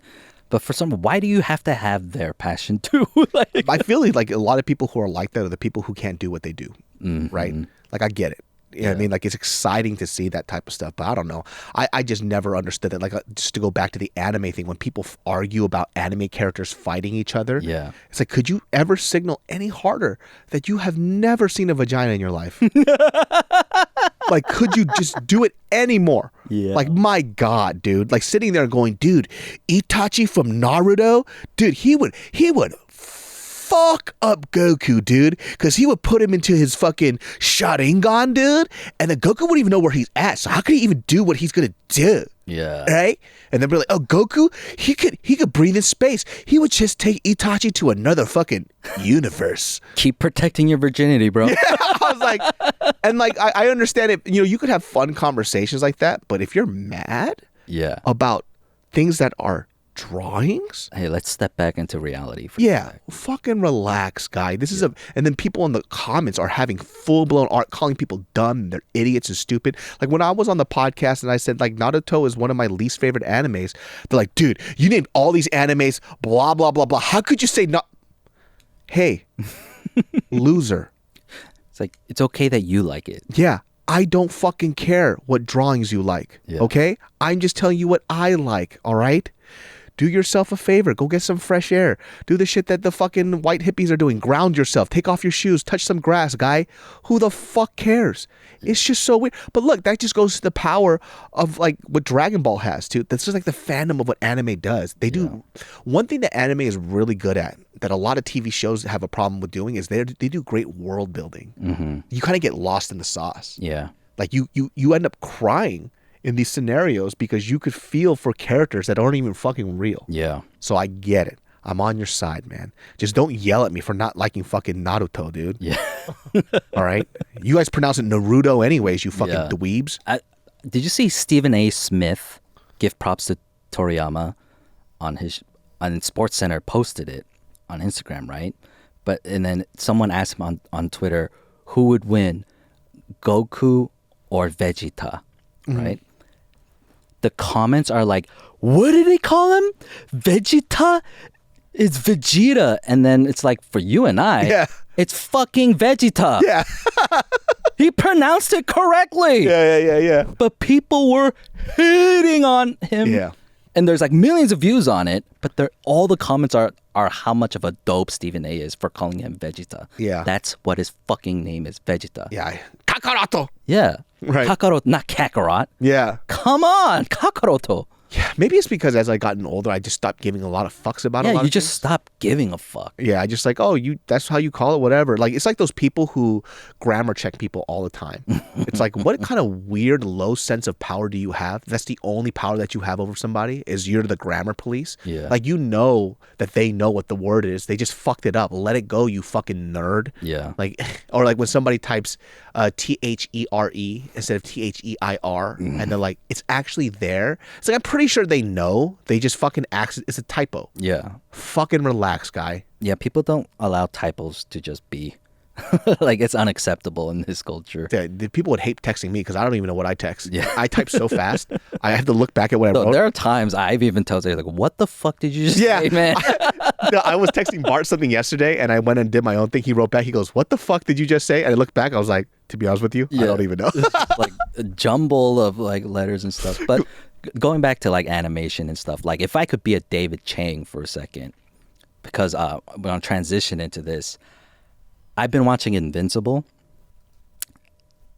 But for some, why do you have to have their passion too? Like, I feel like a lot of people who are like that are the people who can't do what they do, right? Like I get it. You know what I mean? Like it's exciting to see that type of stuff, but I don't know. I just never understood it. Like just to go back to the anime thing, when people argue about anime characters fighting each other, Yeah. it's like, could you ever signal any harder that you have never seen a vagina in your life? Like, could you just do it anymore? Yeah. Like, my God, dude. Like sitting there going, dude, Itachi from Naruto, dude, he would fuck up Goku, dude, because he would put him into his fucking Sharingan, dude, and then Goku wouldn't even know where he's at. So how could he even do what he's gonna do? Yeah. Right? And then we're like, oh, Goku, he could breathe in space. He would just take Itachi to another fucking universe. Keep protecting your virginity, bro. I was like, and like I understand it. You know, you could have fun conversations like that, but if you're mad Yeah. about things that are drawings, Hey, let's step back into reality for a yeah, sec. fucking relax, guy. This is and then people in the comments are having full blown art, calling people dumb, they're idiots and stupid. Like when I was on the podcast and I said like Naruto is one of my least favorite animes, they're like, dude, you named all these animes, blah blah blah blah. How could you say not? Hey, loser. It's like it's okay that you like it. Yeah, I don't fucking care what drawings you like. Yeah. Okay, I'm just telling you what I like. All right. Do yourself a favor. Go get some fresh air. Do the shit that the fucking white hippies are doing. Ground yourself. Take off your shoes. Touch some grass, guy. Who the fuck cares? It's just so weird. But look, that just goes to the power of like what Dragon Ball has too. That's just like the fandom of what anime does. They do one thing that anime is really good at that a lot of TV shows have a problem with doing is they do great world building. Mm-hmm. You kind of get lost in the sauce. Yeah. Like you end up crying in these scenarios because you could feel for characters that aren't even fucking real. Yeah. So I get it. I'm on your side, man. Just don't yell at me for not liking fucking Naruto, dude. Yeah. All right? You guys pronounce it Naruto anyways, you fucking Yeah. dweebs. Did you see Stephen A. Smith give props to Toriyama on Sports Center posted it on Instagram, right? And then someone asked him on Twitter who would win, Goku or Vegeta, right? The comments are like, what did they call him? Vegeta? It's Vegeta. And then it's like, for you and I, it's fucking Vegeta. Yeah. He pronounced it correctly. Yeah. But people were hating on him. Yeah. And there's like millions of views on it, but all the comments are how much of a dope Stephen A. is for calling him Vegeta. Yeah. That's what his fucking name is, Vegeta. Yeah. Kakaroto. Yeah. Right. Kakarot, not Kakarot. Yeah. Come on, Kakaroto. Yeah, maybe it's because as I gotten older, I just stopped giving a lot of fucks about a Yeah, lot you of just things. stop giving a fuck. Yeah, I just like, oh, that's how you call it, whatever. Like, it's like those people who grammar check people all the time. It's like, what kind of weird, low sense of power do you have? That's the only power that you have over somebody is you're the grammar police. Yeah. Like, you know that they know what the word is. They just fucked it up. Let it go, you fucking nerd. Yeah. Like, or like when somebody types THERE instead of THEIR, and they're like, it's actually there. It's like, I'm pretty sure they know. They just fucking it's a typo. Yeah. Fucking relax, guy. Yeah, people don't allow typos to just be. Like, it's unacceptable in this culture. Yeah, the people would hate texting me because I don't even know what I text. Yeah. I type so fast. I have to look back at what I No, wrote. there are times I've even told you, like, what the fuck did you just say, man? No, I was texting Bart something yesterday, and I went and did my own thing. He wrote back. He goes, "What the fuck did you just say?" And I looked back. I was like, "To be honest with you, I don't even know." Like a jumble of like letters and stuff. But going back to like animation and stuff, like if I could be a David Chang for a second, because when I'm transition into this, I've been watching Invincible,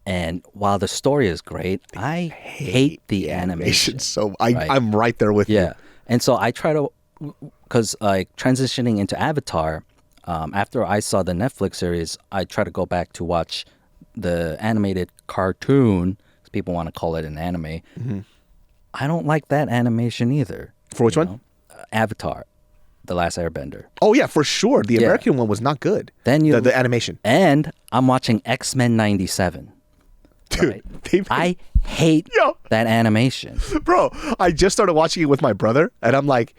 and while the story is great, I hate the animation. So I'm right there with you. Yeah, and so I try to, because like transitioning into Avatar, after I saw the Netflix series, I try to go back to watch the animated cartoon. 'Cause people want to call it an anime. I don't like that animation either. For which one? Avatar, The Last Airbender. Oh yeah, for sure. The American one was not good. Then you the animation, and I'm watching X-Men '97. dude. Right? I hate Yo. that animation. Bro, I just started watching it with my brother, and I'm like,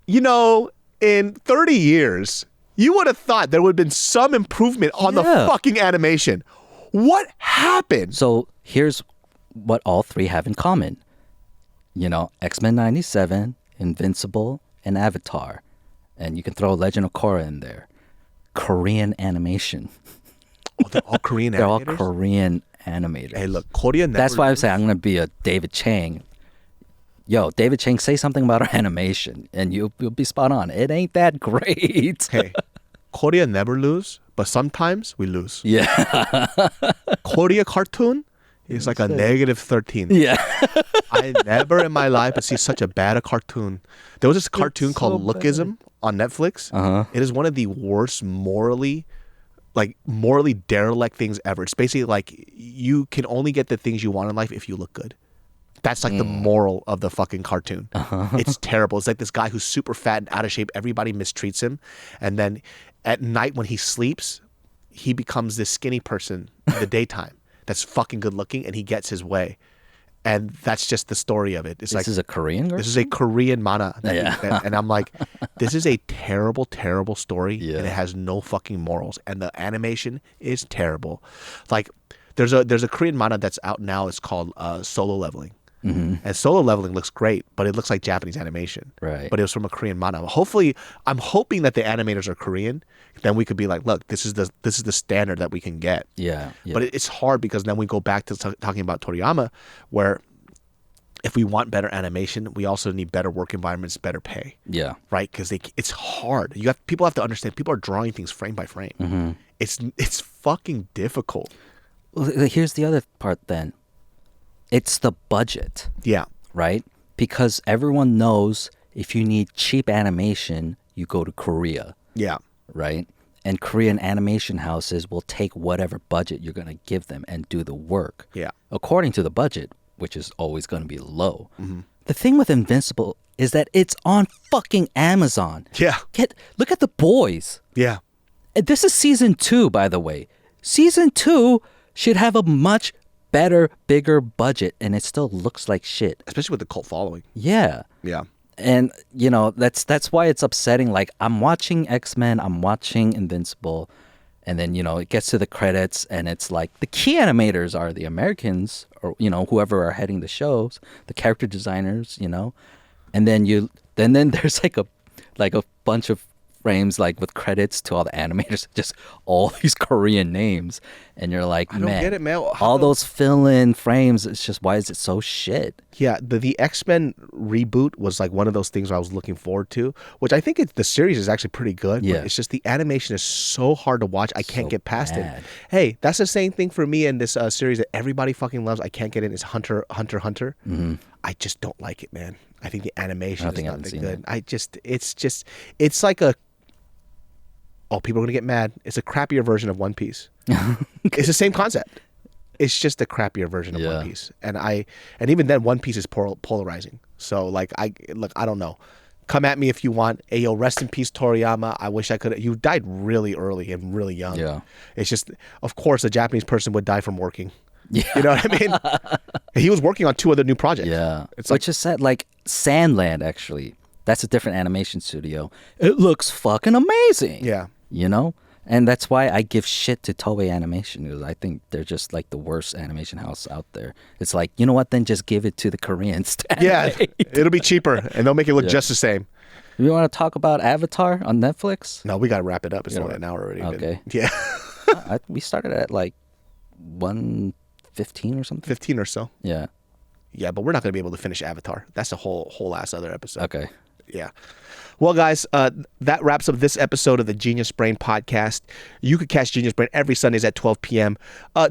in 30 years, you would have thought there would have been some improvement on the Yeah. fucking animation. What happened? So here's what all three have in common. X-Men '97, Invincible, and Avatar. And you can throw Legend of Korra in there. Korean animation. Oh, they're all Korean They're all animators? Korean animators. Hey, look, Korea never That's why I'm loses. saying I'm going to be a David Chang. Yo, David Chang, say something about our animation, and you'll be spot on. It ain't that great. Hey, Korea never lose, but sometimes we lose. Yeah. Korea cartoon is like a -13. Yeah. I never in my life have seen such a bad cartoon. There was this cartoon called so Lookism on Netflix. It is one of the worst morally derelict things ever. It's basically like you can only get the things you want in life if you look good. That's like the moral of the fucking cartoon. It's terrible. It's like this guy who's super fat and out of shape. Everybody mistreats him. And then at night when he sleeps, he becomes this skinny person in the daytime that's fucking good looking, and he gets his way. And that's just the story of it. It's This is a Korean girl? this is a Korean mana. And I'm like, this is a terrible, terrible story. Yeah. And it has no fucking morals. And the animation is terrible. Like, there's a Korean mana that's out now. It's called Solo Leveling. And Solo Leveling looks great, but it looks like Japanese animation. Right. But it was from a Korean manga. Hopefully, I'm hoping that the animators are Korean. Then we could be like, look, this is the standard that we can get. Yeah. But it's hard because then we go back to talking about Toriyama, where if we want better animation, we also need better work environments, better pay. Yeah. Right? Because it's hard. People have to understand. People are drawing things frame by frame. It's fucking difficult. Well, here's the other part then. It's the budget, Yeah. right? Because everyone knows if you need cheap animation, you go to Korea, Yeah. right? And Korean animation houses will take whatever budget you're going to give them and do the work. Yeah. According to the budget, which is always going to be low. The thing with Invincible is that it's on fucking Amazon. Yeah. Look at The Boys. Yeah. And this is season 2, by the way. Season 2 should have a much better, bigger budget, and it still looks like shit. Especially with the cult following. Yeah. Yeah. And that's why it's upsetting. Like, I'm watching X-Men, I'm watching Invincible, and then it gets to the credits, and it's like the key animators are the Americans, or whoever are heading the shows, the character designers, and then then there's like a bunch of frames like with credits to all the animators, just all these Korean names, and you're like, I don't get it, man. all those fill-in frames, it's just, why is it so shit? Yeah, the X-Men reboot was like one of those things I was looking forward to, which I think the series is actually pretty good. Yeah. But it's just the animation is so hard to watch. I can't get past bad. it. Hey, that's the same thing for me in this series that everybody fucking loves. I can't get in. Is Hunter. Mm-hmm. I just don't like it, man. I think the animation is I not haven't that seen good. it. It's like a. Oh, people are gonna get mad. It's a crappier version of One Piece. It's the same concept. It's just a crappier version of One Piece, and even then, One Piece is polarizing. So like, I don't know. Come at me if you want. Hey, yo, rest in peace, Toriyama. I wish I could. You died really early and really young. Yeah. It's just, of course, a Japanese person would die from working. Yeah. You know what I mean? He was working on 2 other new projects. Yeah. It's Which is sad. Like Sandland, actually. That's a different animation studio. It looks fucking amazing. Yeah. You know? And that's why I give shit to Toei Animation, because I think they're just like the worst animation house out there. It's like, you know what? Then just give it to the Koreans. Yeah. It'll be cheaper, and they'll make it look just the same. You want to talk about Avatar on Netflix? No, we got to wrap it up. It's only an hour already. Okay. Yeah. We started at like 1:15 or something. 15 or so. Yeah. Yeah, but we're not going to be able to finish Avatar. That's a whole ass other episode. Okay. Yeah. Well, guys, that wraps up this episode of the Genius Brain podcast. You could catch Genius Brain every Sundays at 12 p.m.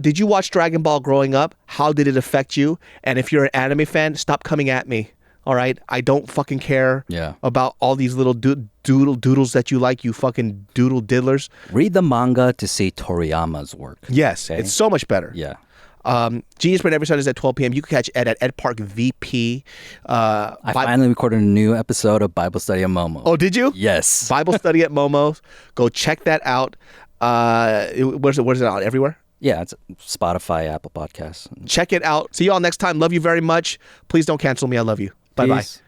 Did you watch Dragon Ball growing up? How did it affect you? And if you're an anime fan, stop coming at me. All right? I don't fucking care about all these little doodles that you like, you fucking doodle diddlers. Read the manga to see Toriyama's work. Yes, okay? It's so much better. Yeah. Genius Brain every Sunday is at 12 p.m. You can catch Ed at Ed Park VP. I finally recorded a new episode of Bible Study at Momo. Oh, did you? Yes. Bible Study at Momo. Go check that out. Where's it out? Everywhere? Yeah, it's Spotify, Apple Podcasts. Check it out. See you all next time. Love you very much. Please don't cancel me. I love you. Bye-bye. Peace.